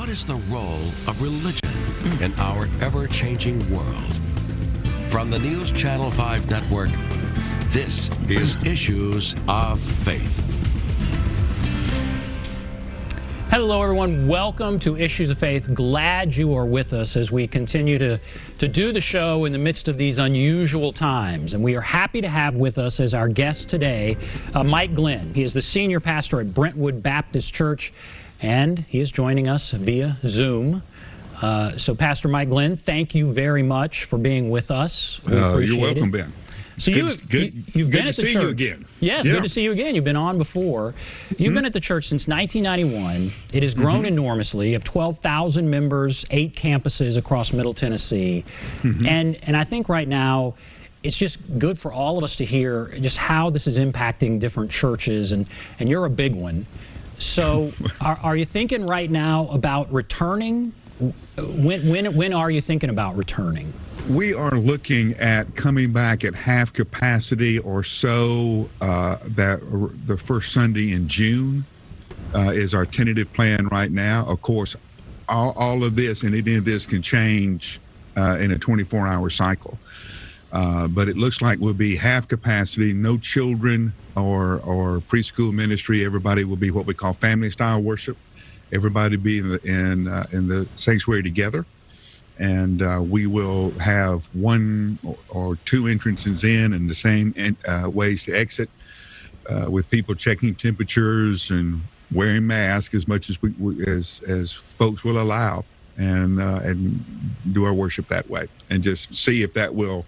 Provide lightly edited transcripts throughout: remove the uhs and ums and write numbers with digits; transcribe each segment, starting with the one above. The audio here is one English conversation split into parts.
What is the role of religion in our ever-changing world? From the NewsChannel 5 network, this is Issues of Faith. Hello, everyone. Welcome to Issues of Faith. Glad you are with us as we continue to do the show in the midst of these unusual times. And we are happy to have with us as our guest today, Mike Glen. He is the senior pastor at Brentwood Baptist Church, and he is joining us via Zoom. So, Pastor Mike Glen, thank you very much for being with us. We appreciate You're welcome, it. Ben. So you've been at the church. You again. Yes, yeah. Good to see you again. You've been on before. You've been at the church since 1991. It has grown enormously. You have 12,000 members, 8 campuses across Middle Tennessee. And I think right now it's just good for all of us to hear just how this is impacting different churches, and you're a big one. So are you thinking right now about returning? When are you thinking about returning? We are looking at coming back at half capacity or so. That the first Sunday in June is our tentative plan right now. Of course, all of this and any of this can change in a 24-hour cycle. But it looks like we'll be half capacity, no children or preschool ministry. Everybody will be what we call family-style worship. Everybody be in the sanctuary together. And we will have 1 or 2 entrances in and the same ways to exit, with people checking temperatures and wearing masks as much as as folks will allow, and do our worship that way, and just see if that will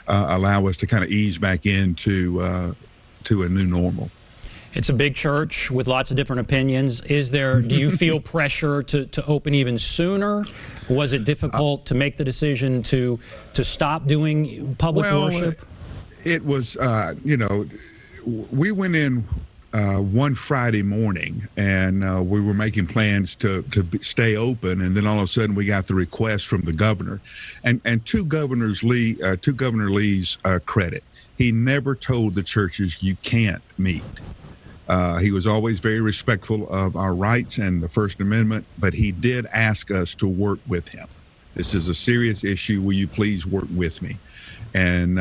allow us to kind of ease back into to a new normal. It's a big church with lots of different opinions. Do you feel pressure to open even sooner? Was it difficult to make the decision to stop doing public worship? It was, we went in one Friday morning, and we were making plans to stay open, and then all of a sudden we got the request from the governor, and to Governor Lee's credit, he never told the churches you can't meet. He was always very respectful of our rights and the First Amendment, but he did ask us to work with him. This is a serious issue. Will you please work with me? And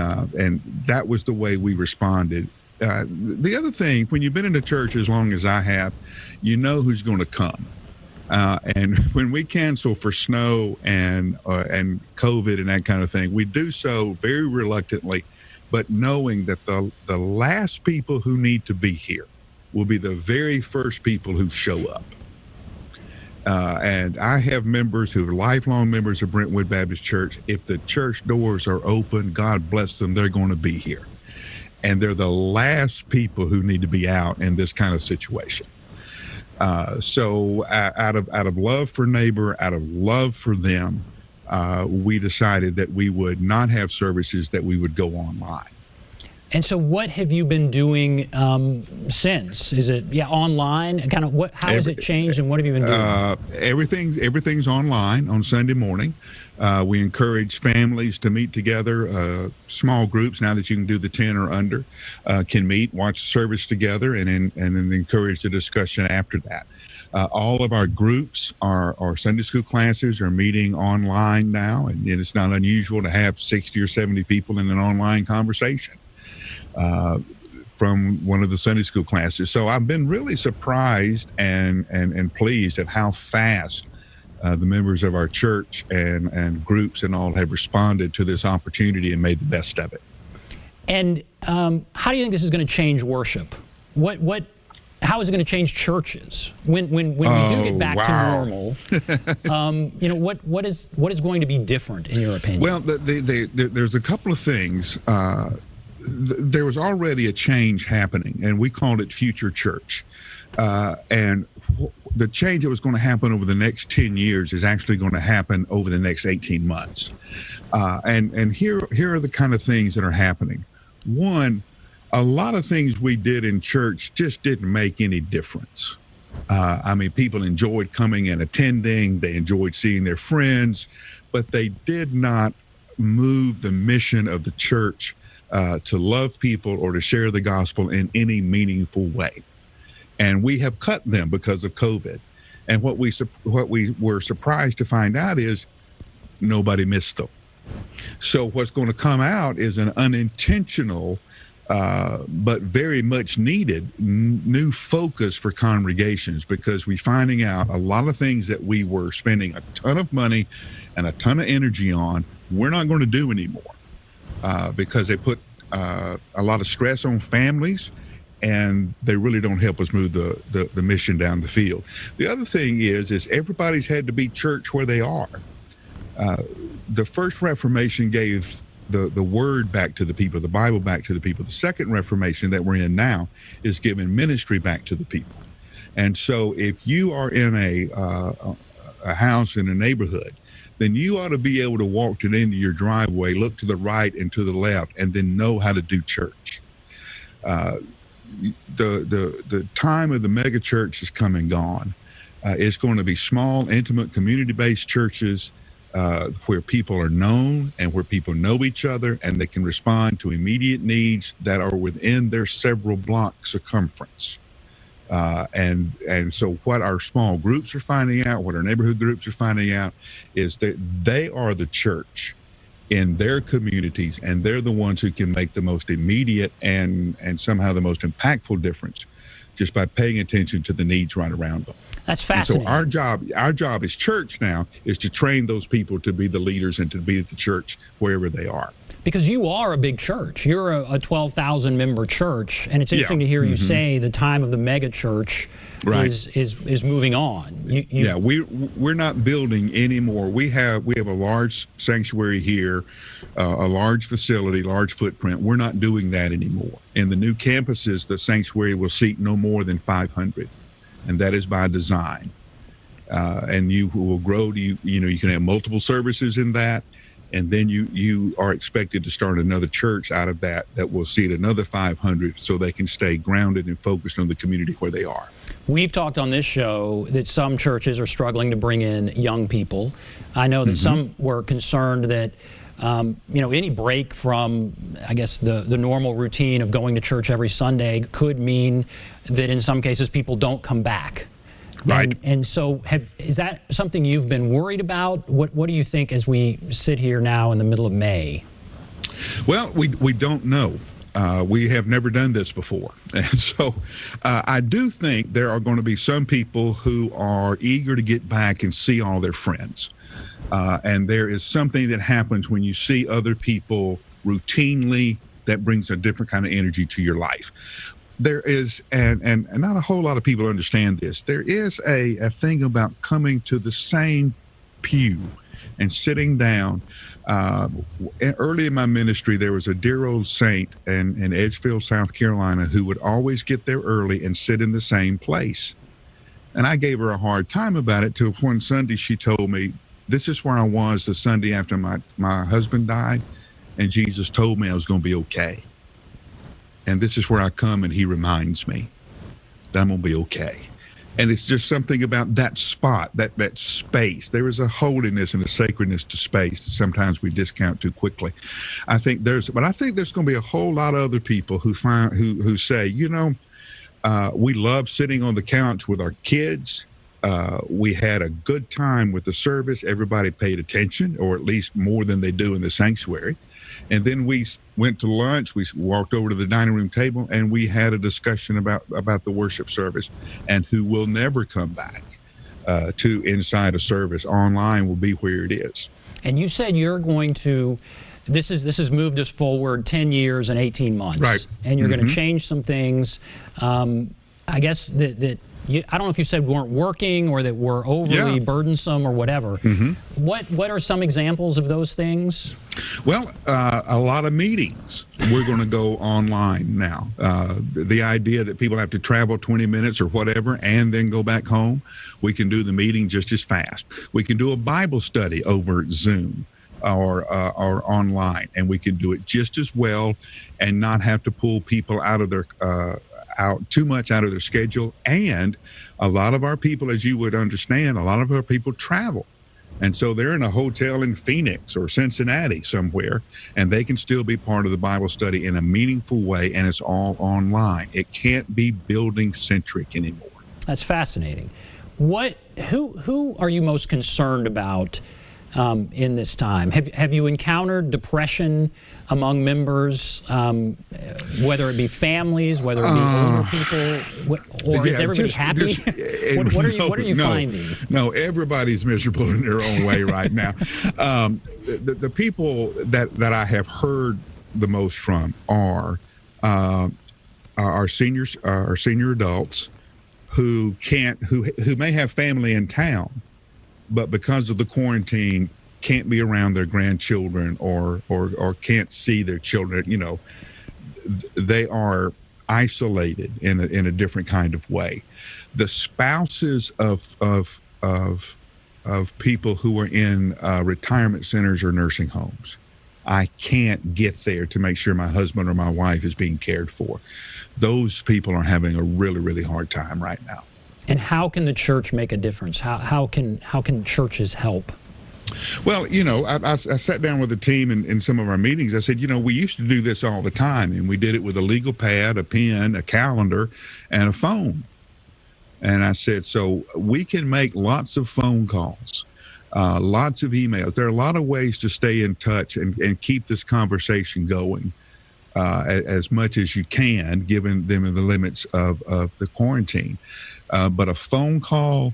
that was the way we responded. The other thing, when you've been in the church as long as I have, you know who's going to come. And when we cancel for snow and COVID and that kind of thing, we do so very reluctantly, but knowing that the last people who need to be here will be the very first people who show up. And I have members who are lifelong members of Brentwood Baptist Church. If the church doors are open, God bless them, they're going to be here. And they're the last people who need to be out in this kind of situation. So out of love for neighbor, out of love for them, we decided that we would not have services, that we would go online. And so what have you been doing since? Is it online? Kind of how has it changed, and what have you been doing? Everything's online on Sunday morning. We encourage families to meet together. Small groups, now that you can do the 10 or under, can meet, watch service together, and encourage the discussion after that. All of our groups, our Sunday school classes, are meeting online now, and it's not unusual to have 60 or 70 people in an online conversation from one of the Sunday school classes. So I've been really surprised and pleased at how fast the members of our church and groups and all have responded to this opportunity and made the best of it. And how do you think this is going to change worship? How is it going to change churches when we do get back to normal? What is going to be different in your opinion? Well, there's a couple of things. There was already a change happening, and we called it Future Church. And the change that was going to happen over the next 10 years is actually going to happen over the next 18 months. And here are the kind of things that are happening. One, a lot of things we did in church just didn't make any difference. People enjoyed coming and attending. They enjoyed seeing their friends, but they did not move the mission of the church to love people or to share the gospel in any meaningful way. And we have cut them because of COVID. And what we were surprised to find out is nobody missed them. So what's going to come out is an unintentional, but very much needed new focus for congregations, because we're finding out a lot of things that we were spending a ton of money and a ton of energy on, we're not going to do anymore, because they put a lot of stress on families, and they really don't help us move the mission down the field. The other thing is everybody's had to be church where they are. The first Reformation gave the word back to the people, the Bible back to the people. The second Reformation that we're in now is giving ministry back to the people. And so if you are in a house in a neighborhood, then you ought to be able to walk to the end of your driveway, look to the right and to the left, and then know how to do church. The time of the mega church is come and gone. It's going to be small, intimate, community-based churches where people are known and where people know each other, and they can respond to immediate needs that are within their several block circumference. And so what our small groups are finding out, what our neighborhood groups are finding out, is that they are the church in their communities, and they're the ones who can make the most immediate and somehow the most impactful difference just by paying attention to the needs right around them. That's fascinating. And so our job as church now is to train those people to be the leaders and to be at the church wherever they are. Because you are a big church. You're a 12,000 member church, and it's interesting to hear you say the time of the mega church is moving on. We're not building anymore. We have a large sanctuary here, a large facility, large footprint. We're not doing that anymore. In the new campuses, the sanctuary will seat no more than 500, and that is by design. And you will grow to you can have multiple services in that. And then you are expected to start another church out of that will seat another 500, so they can stay grounded and focused on the community where they are. We've talked on this show that some churches are struggling to bring in young people. I know that some were concerned that any break from, I guess, the normal routine of going to church every Sunday could mean that in some cases people don't come back. Right. And so is that something you've been worried about? What do you think as we sit here now in the middle of May? Well, we don't know. We have never done this before. And so I do think there are going to be some people who are eager to get back and see all their friends. And there is something that happens when you see other people routinely that brings a different kind of energy to your life. There is, and not a whole lot of people understand this, there is a thing about coming to the same pew and sitting down. Early in my ministry, there was a dear old saint in Edgefield, South Carolina, who would always get there early and sit in the same place. And I gave her a hard time about it till one Sunday she told me, this is where I was the Sunday after my husband died, and Jesus told me I was going to be okay. And this is where I come and he reminds me that I'm going to be okay. And it's just something about that spot, that space. There is a holiness and a sacredness to space that sometimes we discount too quickly. I think there's going to be a whole lot of other people who say, we love sitting on the couch with our kids. We had a good time with the service. Everybody paid attention, or at least more than they do in the sanctuary. And then we went to lunch, we walked over to the dining room table, and we had a discussion about the worship service and who will never come back to inside a service. Online will be where it is. And you said you're going to, this has moved us forward 10 years and 18 months. Right. And you're going to change some things. I guess that I don't know if you said weren't working or that were overly burdensome or whatever. What are some examples of those things? Well, a lot of meetings. We're going to go online now. The idea that people have to travel 20 minutes or whatever and then go back home, we can do the meeting just as fast. We can do a Bible study over Zoom or online, and we can do it just as well and not have to pull people out of their too much out of their schedule. And a lot of our people, as you would understand, a lot of our people travel. And so they're in a hotel in Phoenix or Cincinnati somewhere, and they can still be part of the Bible study in a meaningful way, and it's all online. It can't be building centric anymore. That's fascinating. Who are you most concerned about in this time? Have you encountered depression among members, whether it be families, whether it be older people, or is everybody happy? What are you finding? No, everybody's miserable in their own way right now. The people that I have heard the most from are our seniors, our senior adults who may have family in town, but because of the quarantine can't be around their grandchildren or can't see their children. You know, they are isolated in a different kind of way. The spouses of people who are in retirement centers or nursing homes. I can't get there to make sure my husband or my wife is being cared for. Those people are having a really, really hard time right now. And how can the church make a difference? How can churches help? Well, you know, I sat down with the team in some of our meetings. I said, you know, we used to do this all the time, and we did it with a legal pad, a pen, a calendar, and a phone. And I said, so we can make lots of phone calls, lots of emails. There are a lot of ways to stay in touch and keep this conversation going as much as you can, given them the limits of the quarantine. But a phone call,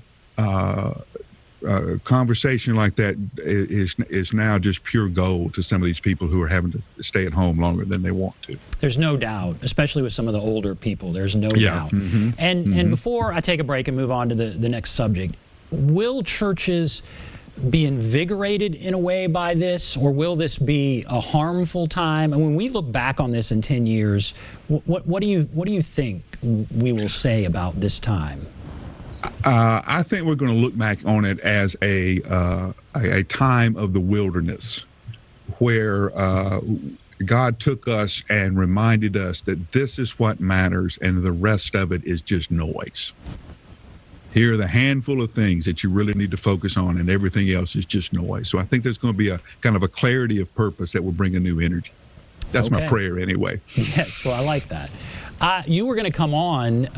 conversation like that is now just pure gold to some of these people who are having to stay at home longer than they want to. There's no doubt, especially with some of the older people. There's no doubt. Mm-hmm. And before I take a break and move on to the next subject, will churches be invigorated in a way by this, or will this be a harmful time? And when we look back on this in 10 years, what do you think we will say about this time? I think we're going to look back on it as a time of the wilderness, where God took us and reminded us that this is what matters, and the rest of it is just noise. Here are the handful of things that you really need to focus on, and everything else is just noise. So I think there's going to be a kind of a clarity of purpose that will bring a new energy. That's my prayer anyway. Yes, well, I like that. You were going to come on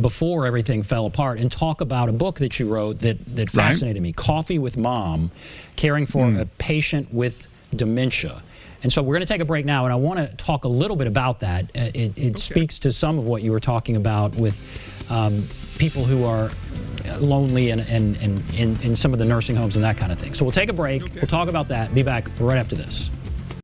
before everything fell apart and talk about a book that you wrote that fascinated me, Coffee with Mom, Caring for a Patient with Dementia. And so we're going to take a break now, and I want to talk a little bit about that. It speaks to some of what you were talking about with people who are lonely and in some of the nursing homes and that kind of thing. So we'll take a break. We'll talk about that. Be back right after this.